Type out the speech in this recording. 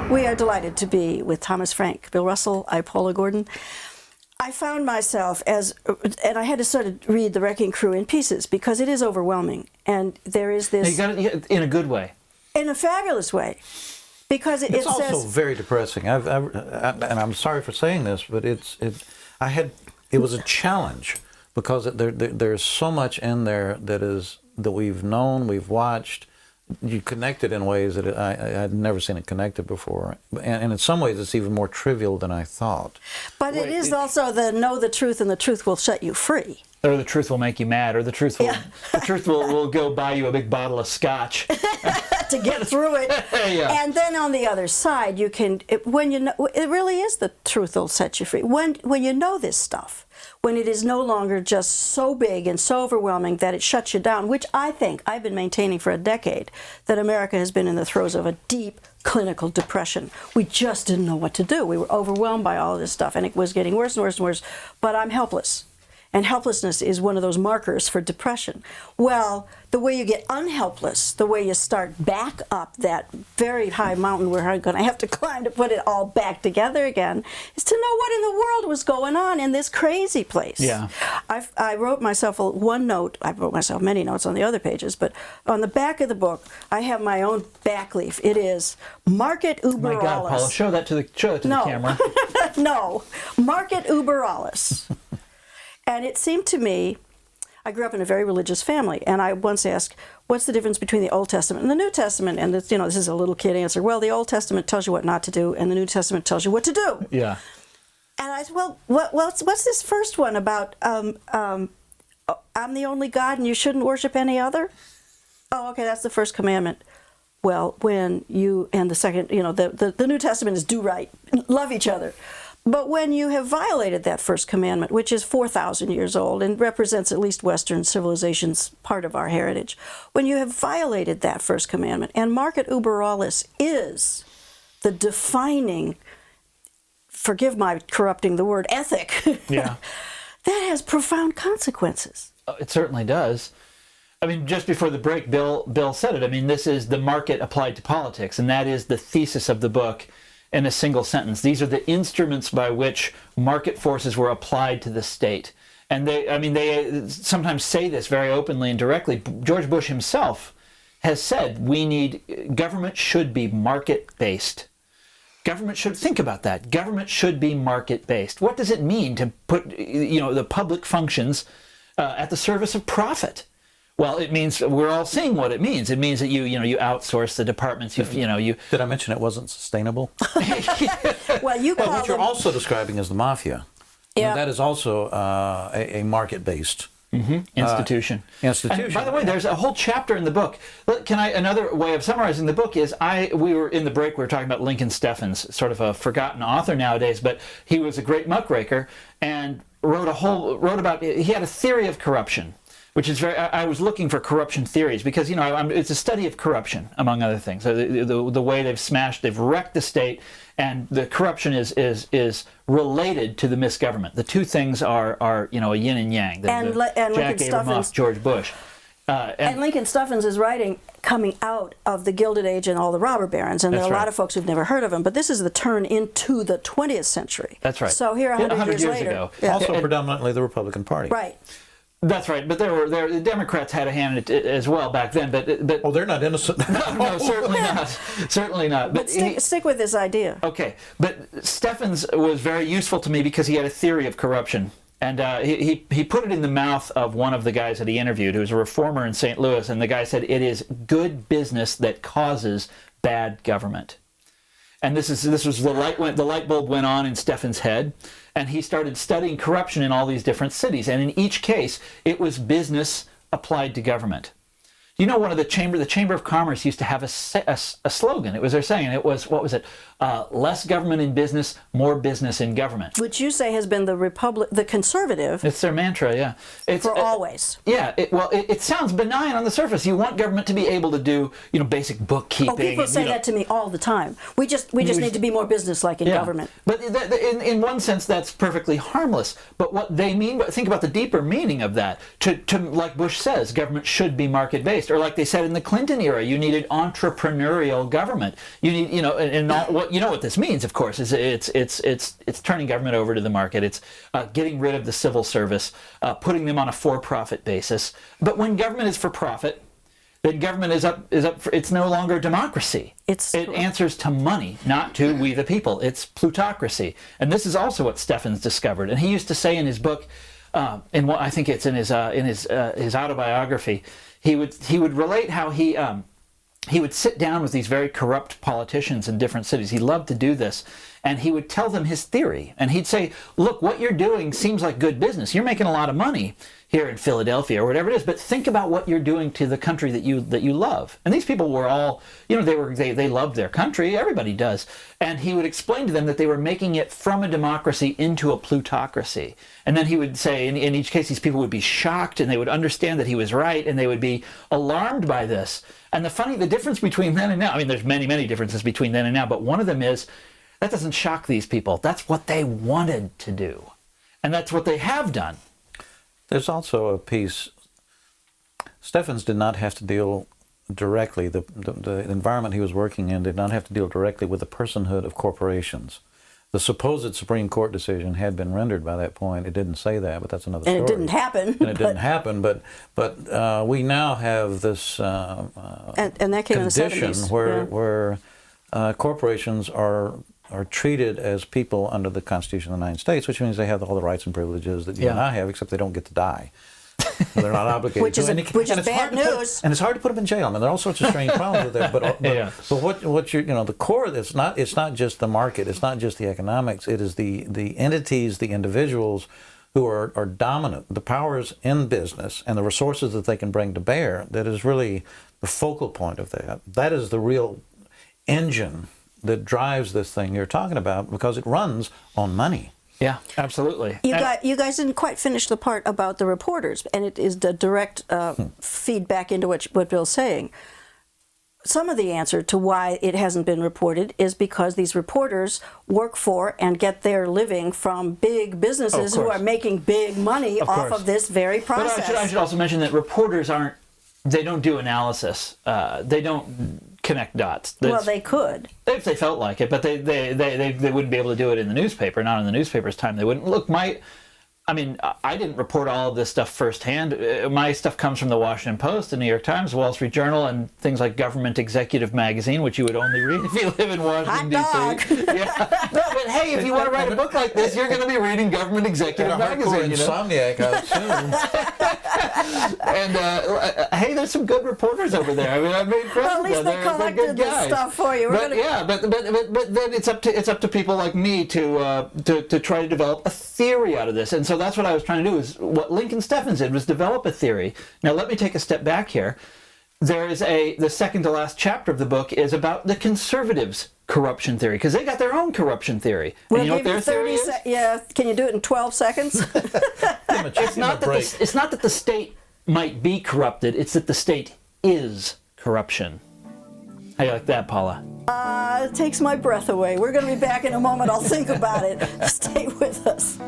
We are delighted to be with Thomas Frank, Bill Russell, I'm Paula Gordon. I found myself and I had to sort of read The Wrecking Crew in pieces because it is overwhelming. And there is this... You got it in a good way. In a fabulous way. Because it it's says... also very depressing. And I'm sorry for saying this, but it was a challenge because there's so much in there that we've known, we've watched. You connect it in ways that I'd never seen it connected before. And in some ways, it's even more trivial than I thought. But it is also the know the truth and the truth will set you free. Or the truth will make you mad, or the truth will go buy you a big bottle of scotch. To get through it. Yeah. And then on the other side, you can, when you know, it really is the truth will set you free. When you know this stuff, when it is no longer just so big and so overwhelming that it shuts you down, which I think I've been maintaining for a decade, that America has been in the throes of a deep clinical depression. We just didn't know what to do. We were overwhelmed by all of this stuff, and it was getting worse and worse and worse. But I'm helpless. And helplessness is one of those markers for depression. Well, the way you get unhelpless, the way you start back up that very high mountain where I'm going to have to climb to put it all back together again, is to know what in the world was going on in this crazy place. Yeah. I wrote myself one note. I wrote myself many notes on the other pages, but on the back of the book, I have my own back leaf. It is Market Uberalis. My God, Paula, show that to the camera. No, Market Uberalis. And it seemed to me, I grew up in a very religious family, and I once asked, what's the difference between the Old Testament and the New Testament? And this is a little kid answer. Well, the Old Testament tells you what not to do, and the New Testament tells you what to do. Yeah. And I said, well, what's this first one about, I'm the only God and you shouldn't worship any other? Oh, okay, that's the first commandment. Well, when you, and the second, the New Testament is do right, love each other. But when you have violated that first commandment, which is 4,000 years old and represents at least Western civilization's part of our heritage, when you have violated that first commandment, and Market Uberalis is the defining, forgive my corrupting the word, ethic, yeah, that has profound consequences. It certainly does. I mean, just before the break, Bill said it. I mean, this is the market applied to politics, and that is the thesis of the book. In a single sentence, these are the instruments by which market forces were applied to the state. And they sometimes say this very openly and directly. George Bush himself has said government should be market-based. Government should think about that. Government should be market-based. What does it mean to put the public functions at the service of profit? Well, it means we're all seeing what it means. It means that you outsource the departments. Did I mention it wasn't sustainable? Well, what you're also describing is the mafia. Yeah. And that is also a market-based institution. Institution. And by the way, there's a whole chapter in the book. Another way of summarizing the book is we were in the break. We were talking about Lincoln Steffens, sort of a forgotten author nowadays, but he was a great muckraker and he had a theory of corruption. Which is I was looking for corruption theories because it's a study of corruption among other things. So the way they've wrecked the state, and the corruption is related to the misgovernment. The two things are a yin and yang. Jack Abramoff, George Bush, and Lincoln Steffens is writing coming out of the Gilded Age and all the robber barons, and there are a lot of folks who've never heard of him. But this is the turn into the 20th century. That's right. So here, 100 years later, ago, also predominantly the Republican Party. Right. That's right, but the Democrats had a hand in it as well back then. But they're not innocent. No, certainly not. Certainly not. But stick with this idea. Okay, but Steffens was very useful to me because he had a theory of corruption, and he put it in the mouth of one of the guys that he interviewed, who was a reformer in St. Louis, and the guy said, "It is good business that causes bad government." And this was the light bulb went on in Steffens' head, and he started studying corruption in all these different cities. And in each case, it was business applied to government. One of the Chamber of Commerce used to have a slogan. It was their saying. It was, what was it? Less government in business, more business in government. Which you say has been the conservative. It's their mantra, yeah. It's always. Yeah. It sounds benign on the surface. You want government to be able to do, basic bookkeeping. Oh, people say that to me all the time. We just need to be more business-like in government. But in one sense, that's perfectly harmless. But what they mean, think about the deeper meaning of that. To like Bush says, government should be market-based. based, or like they said in the Clinton era, you needed entrepreneurial government. You need, and all, what this means, of course, is it's turning government over to the market. It's getting rid of the civil service, putting them on a for-profit basis. But when government is for profit, then government is up for, it's no longer democracy. It answers to money, not to we the people. It's plutocracy. And this is also what Steffens discovered. And he used to say in his book, in what I think it's in his autobiography, he would relate how he would sit down with these very corrupt politicians in different cities. He loved to do this. And he would tell them his theory. And he'd say, look, what you're doing seems like good business. You're making a lot of money here in Philadelphia or whatever it is, but think about what you're doing to the country that you love. And these people were all, they loved their country. Everybody does. And he would explain to them that they were making it from a democracy into a plutocracy. And then he would say, in each case, these people would be shocked and they would understand that he was right and they would be alarmed by this. And the difference between then and now, I mean, there's many, many differences between then and now, but one of them is that doesn't shock these people. That's what they wanted to do. And that's what they have done. There's also a piece, Steffens did not have to deal directly, the environment he was working in did not have to deal directly with the personhood of corporations. The supposed Supreme Court decision had been rendered by that point. It didn't say that, but that's another story. And it didn't happen. And it didn't happen, but we now have this and that came condition in the 70s. where corporations are treated as people under the Constitution of the United States, which means they have all the rights and privileges that you and I have, except they don't get to die. They're not obligated. Which is bad news. And it's hard to put them in jail. I mean, there are all sorts of strange problems with that. But what the core of this, it's not just the market, it's not just the economics, it is the entities, the individuals who are dominant, the powers in business and the resources that they can bring to bear, that is really the focal point of that. That is the real engine that drives this thing you're talking about, because it runs on money. Yeah, absolutely. You guys didn't quite finish the part about the reporters, and it is the direct feedback into what Bill's saying. Some of the answer to why it hasn't been reported is because these reporters work for and get their living from big businesses who are making big money off of this very process. But I should also mention that reporters they don't do analysis. They don't connect dots. Well, they could. If they felt like it, but they wouldn't be able to do it in the newspaper, not in the newspaper's time. They wouldn't. Look, I didn't report all of this stuff firsthand. My stuff comes from the Washington Post, the New York Times, the Wall Street Journal, and things like Government Executive Magazine, which you would only read if you live in Washington, D.C. Yeah. No, but hey, if you want to write a book like this, you're going to be reading Government Executive Magazine. Insomniac, I assume. And hey, there's some good reporters over there. I mean, I've made friends with them. At least they collected this stuff for you. But then it's up to people like me to try to develop a theory out of this. And so that's what I was trying to do, is what Lincoln Steffens did, was develop a theory. Now let me take a step back here. There is the second to last chapter of the book is about the conservatives' corruption theory, because they got their own corruption theory. And you know what their theory is? Yeah, can you do it in 12 seconds? It's not that the state might be corrupted, it's that the state is corruption. How you like that, Paula? It takes my breath away. We're going to be back in a moment. I'll think about it. Stay with us.